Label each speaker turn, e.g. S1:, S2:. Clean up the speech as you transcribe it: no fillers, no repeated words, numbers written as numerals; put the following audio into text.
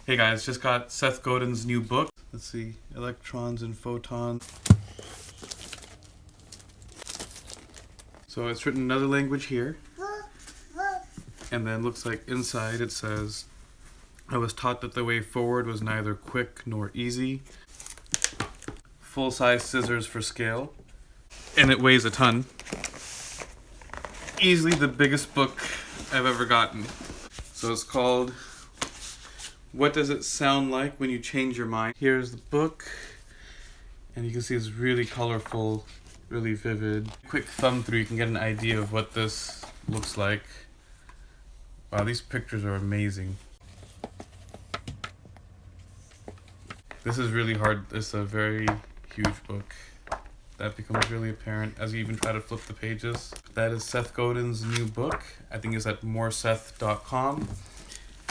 S1: Hey guys, just got Seth Godin's new book. Let's see, Electrons and Photons. So it's written in another language here. And then looks like inside it says, I was taught that the way forward was neither quick nor easy. Full-size scissors for scale. And it weighs a ton. Easily the biggest book I've ever gotten. So it's called What Does It Sound Like When You Change Your Mind? Here's the book. And you can see it's really colorful, really vivid. Quick thumb through, you can get an idea of what this looks like. Wow, these pictures are amazing. This is really hard. It's a very huge book. That becomes really apparent as you even try to flip the pages. That is Seth Godin's new book. I think it's at moreseth.com.